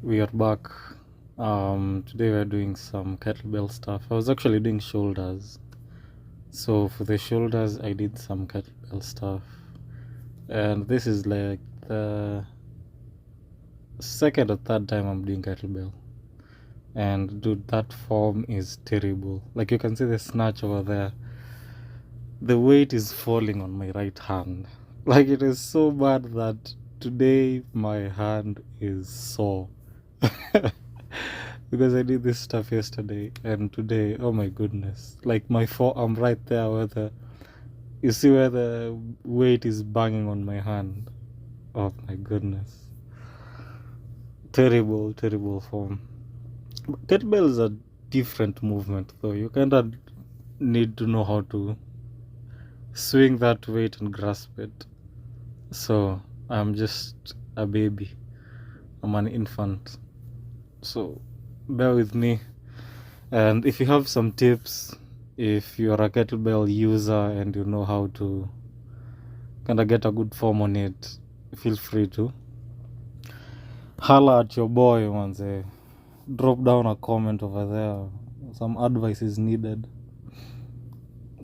We are back. Today we're doing some kettlebell stuff. I was actually doing shoulders. So for the shoulders, I did some kettlebell stuff. And this is like the second or third time I'm doing kettlebell. And dude, that form is terrible. Like you can see the snatch over there. The weight is falling on my right hand. Like it is so bad that today my hand is sore. Because I did this stuff yesterday and today, oh my goodness. Like my forearm right there where you see where the weight is banging on my hand. Oh my goodness. Terrible, terrible form. Kettlebell is a different movement though. You kinda need to know how to swing that weight and grasp it. So I'm just a baby. I'm an infant. So bear with me. And if you have some tips, if you're a kettlebell user and you know how to kind of get a good form on it, feel free to holla at your boy once. Drop down a comment over there. Some advice is needed.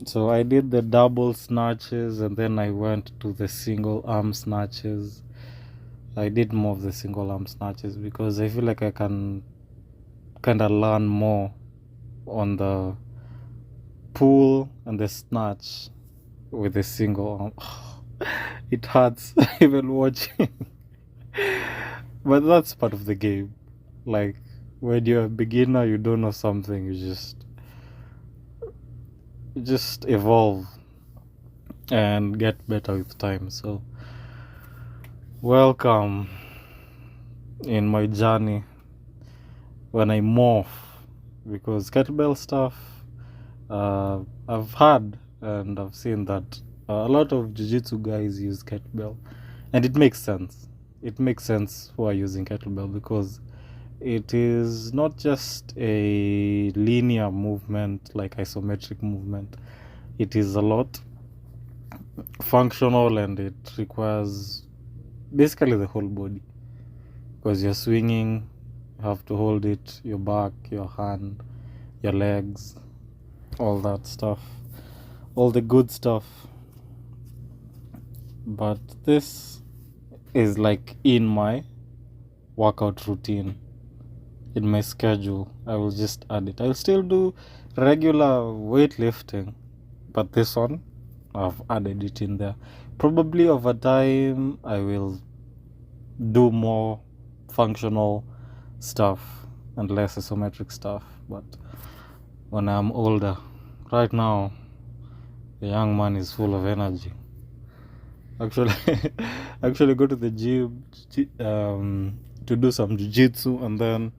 So I did the double snatches and then I went to the single arm snatches. I did more of the single arm snatches because I feel like I can kind of learn more on the pull and the snatch with a single arm. It hurts even watching. But that's part of the game. Like when you're a beginner, you don't know something, you just evolve and get better with time. So welcome in my journey when I morph, because kettlebell stuff I've heard and I've seen that a lot of jiu-jitsu guys use kettlebell, and it makes sense. It makes sense who are using kettlebell because it is not just a linear movement like isometric movement. It is a lot functional and it requires basically the whole body, because you're swinging, you have to hold it, your back, your hand, your legs, all that stuff, all the good stuff. But this is like in my workout routine, in my schedule. I will just add it. I'll still do regular weightlifting, but this one I've added it in there. Probably over time I will do more functional stuff and less isometric stuff, but when I'm older. Right now the young man is full of energy. Actually, actually go to the gym to do some jiu-jitsu, and then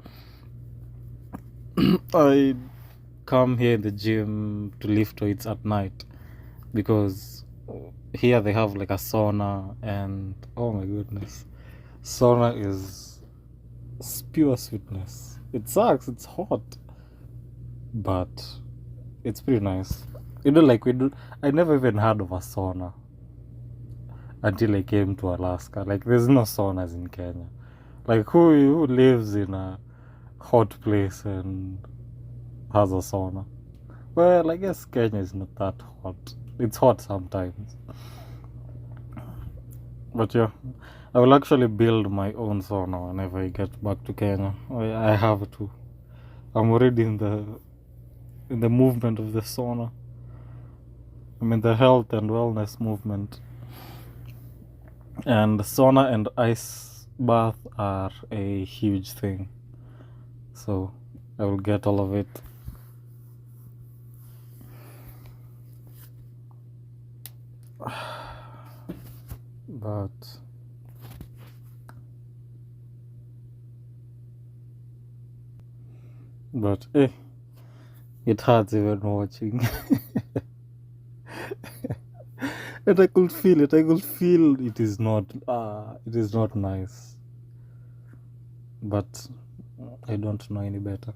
I come here in the gym to lift weights at night, because here they have like a sauna, and oh my goodness, sauna is pure sweetness. It sucks, it's hot, but it's pretty nice. Like I never even heard of a sauna until I came to Alaska. Like there's no saunas in Kenya. Like who lives in a hot place and has a sauna? Well, I guess Kenya is not that hot. It's hot sometimes. But yeah, I will actually build my own sauna whenever I get back to Kenya. I have to. I'm already in the movement of the sauna. I'm in the health and wellness movement. And sauna and ice bath are a huge thing. So I will get all of it. But it hurts even watching. And I could feel it. I could feel it is not nice. But I don't know any better.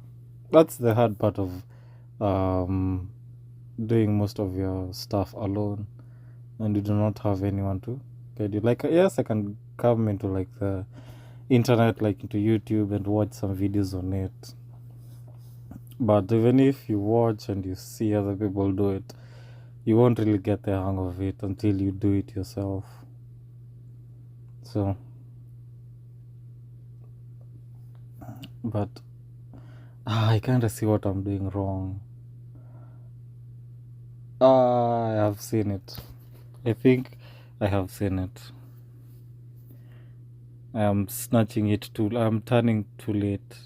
That's the hard part of doing most of your stuff alone, and you do not have anyone to guide you. Like yes, I can come into like the internet, like into YouTube, and watch some videos on it. But even if you watch and you see other people do it, you won't really get the hang of it until you do it yourself. So, but I kind of see what I'm doing wrong. I have seen it. I think I have seen it. I am snatching it too. I'm turning too late,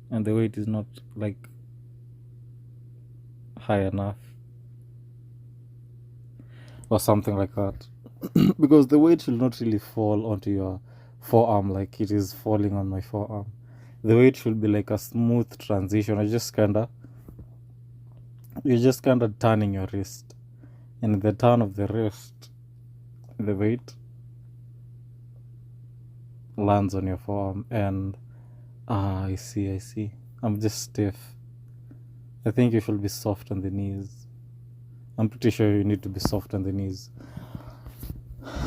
and the weight is not like high enough, or something like that. Because the weight should not really fall onto your forearm like it is falling on my forearm. The weight should be like a smooth transition. You're just kinda turning your wrist, and the turn of the wrist, the weight lands on your forearm, and I see. I'm just stiff. I think you should be soft on the knees. I'm pretty sure you need to be soft on the knees.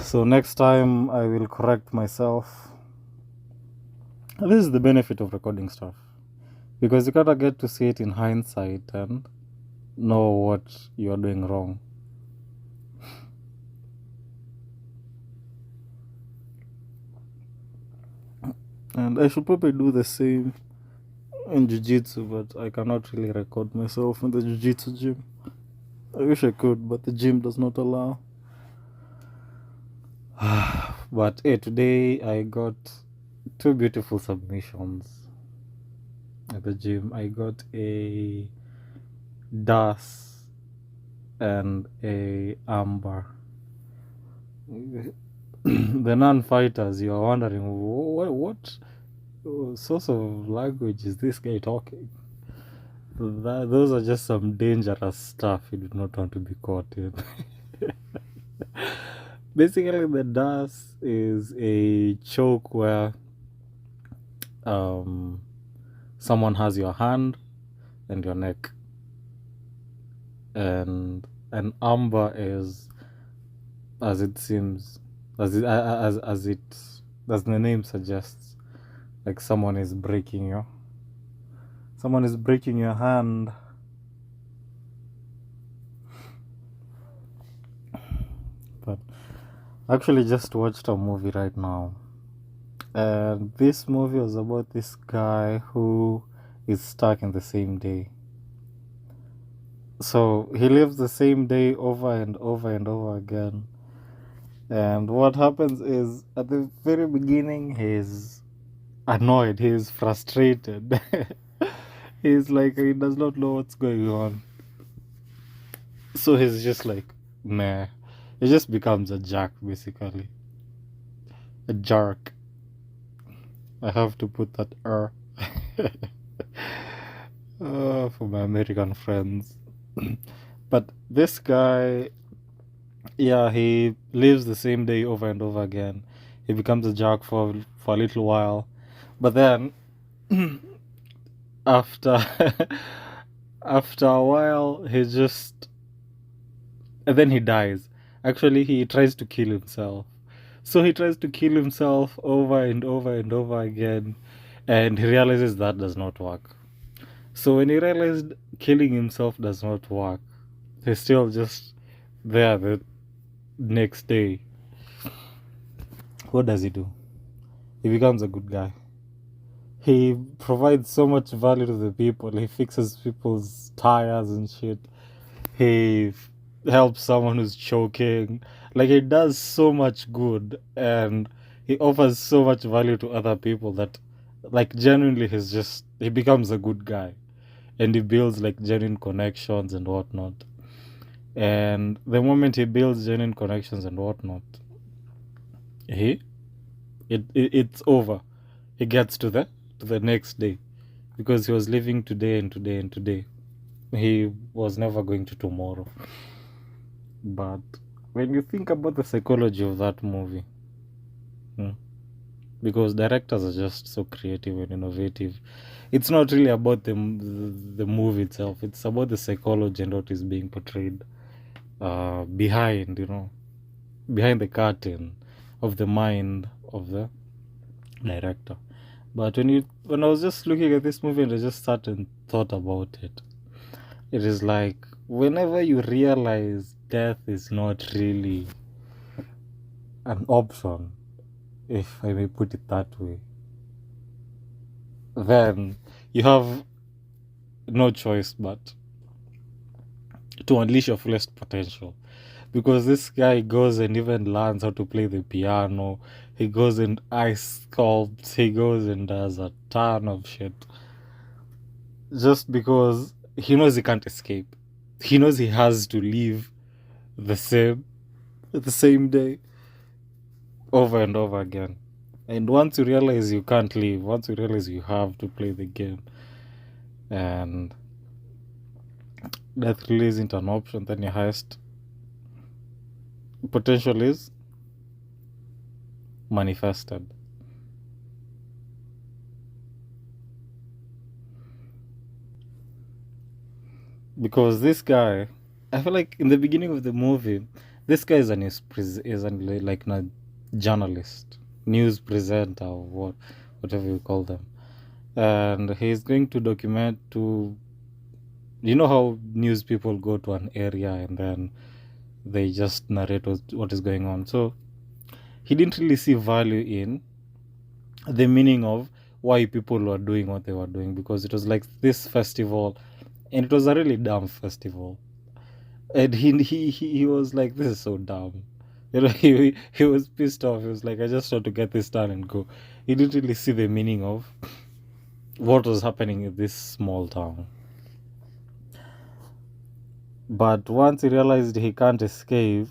So next time I will correct myself. This is the benefit of recording stuff, because you gotta get to see it in hindsight and know what you're doing wrong. And I should probably do the same in jiu-jitsu, but I cannot really record myself in the jiu-jitsu gym. I wish I could, but the gym does not allow. But hey, today I got two beautiful submissions at the gym. I got a Das and a Amber. The non-fighters, you're wondering what source of language is this guy talking? Those are just some dangerous stuff you do not want to be caught in. Basically, the Das is a choke where someone has your hand and your neck, and an Amber is, as it seems, as the name suggests, like someone is breaking your hand. But I actually just watched a movie right now, and this movie was about this guy who is stuck in the same day. So he lives the same day over and over and over again. And what happens is, at the very beginning, he's annoyed, he's frustrated. He's like, he does not know what's going on. So he's just like, meh. He just becomes a jerk, basically. A jerk. I have to put that for my American friends. But this guy, yeah, he lives the same day over and over again. He becomes a jerk for a little while. But then, after after a while, and then he dies. Actually, he tries to kill himself. So he tries to kill himself over and over and over again, and he realizes that does not work. So when he realized killing himself does not work, he's still just there the next day. What does he do? He becomes a good guy. He provides so much value to the people. He fixes people's tires and shit. He helps someone who's choking. Like, he does so much good, and he offers so much value to other people that, like, genuinely he becomes a good guy, and he builds like genuine connections and whatnot. And the moment he builds genuine connections and whatnot, it's over. He gets to the next day, because he was living today and today and today. He was never going to tomorrow. But when you think about the psychology of that movie, because directors are just so creative and innovative, it's not really about the movie itself. It's about the psychology and what is being portrayed behind the curtain of the mind of the director. But when I was just looking at this movie and I just sat and thought about it, it is like whenever you realize death is not really an option, if I may put it that way, then you have no choice but to unleash your fullest potential. Because this guy goes and even learns how to play the piano, he goes and ice sculpts, he goes and does a ton of shit. Just because he knows he can't escape. He knows he has to leave the same day over and over again. And once you realize you can't leave, once you realize you have to play the game, and death really isn't an option, then your highest potential is manifested. Because this guy, I feel like in the beginning of the movie, this guy is like a journalist, news presenter, or whatever you call them, and he's going to document to. You know how news people go to an area and then they just narrate what is going on. So he didn't really see value in the meaning of why people were doing what they were doing, because it was like this festival, and it was a really dumb festival. And he was like, this is so dumb. You know, he was pissed off. He was like, I just want to get this done and go. He didn't really see the meaning of what was happening in this small town. But once he realized he can't escape,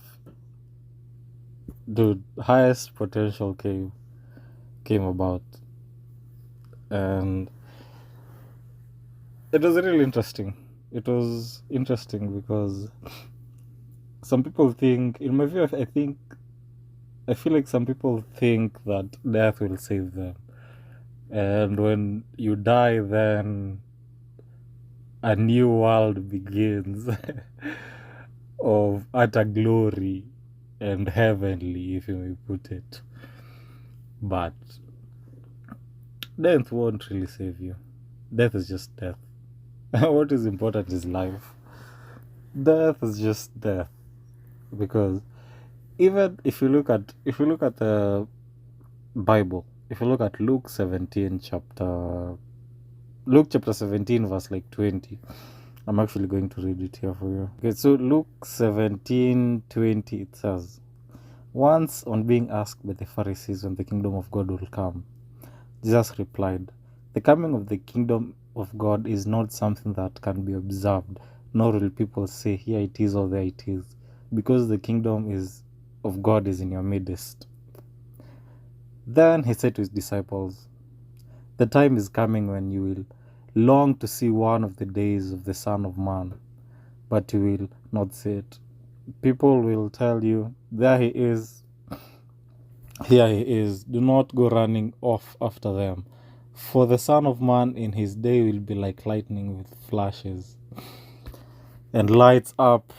the highest potential came about. And it was really interesting. It was interesting because some people think, in my view, I feel like some people think that death will save them. And when you die, then a new world begins of utter glory and heavenly, if you may put it. But death won't really save you. Death is just death. What is important is life. Death is just death. Because even if you look at the Bible, if you look at Luke chapter 17 verse like 20, I'm actually going to read it here for you. Okay, so Luke 17:20, it says, once on being asked by the Pharisees when the kingdom of God will come, Jesus replied, the coming of the kingdom of God is not something that can be observed, nor will people say, here it is or there it is, because the kingdom of God is in your midst. Then he said to his disciples, the time is coming when you will long to see one of the days of the Son of Man, but you will not see it. People will tell you, there he is, here he is. Do not go running off after them. For the Son of Man in his day will be like lightning with flashes, and lights up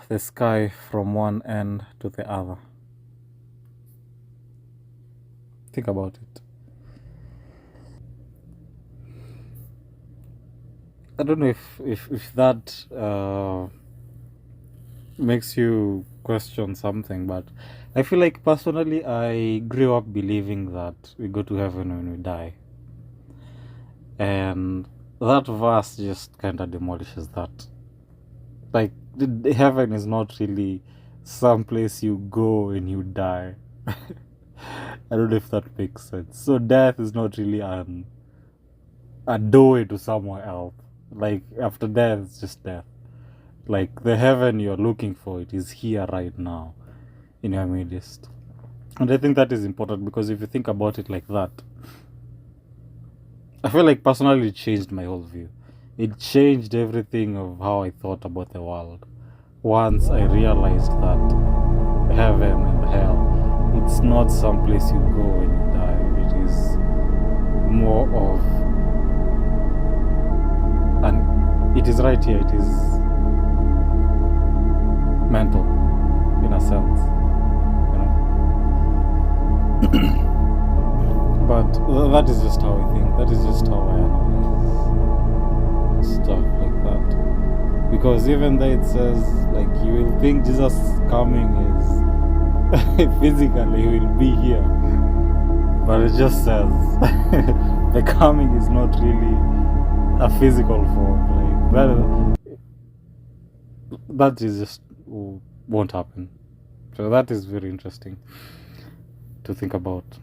the sky from one end to the other. Think about it. I don't know if that makes you question something, but I feel like personally I grew up believing that we go to heaven when we die. And that verse just kind of demolishes that. Like, heaven is not really some place you go when you die. I don't know if that makes sense. So death is not really a doorway to somewhere else. Like, after death, it's just death. Like, the heaven you're looking for, it is here right now in your midst. And I think that is important, because if you think about it like that, I feel like personally it changed my whole view. It changed everything of how I thought about the world. Once I realized that heaven and hell, it's not some place you go when you die. It is more of, and it is right here, it is mental, in a sense, you know. But that is just how I think. That is just how I analyze stuff like that. Because even though it says, like, you will think Jesus coming is physically, he will be here. But it just says the coming is not really a physical form. Like, that is just won't happen. So that is very interesting to think about.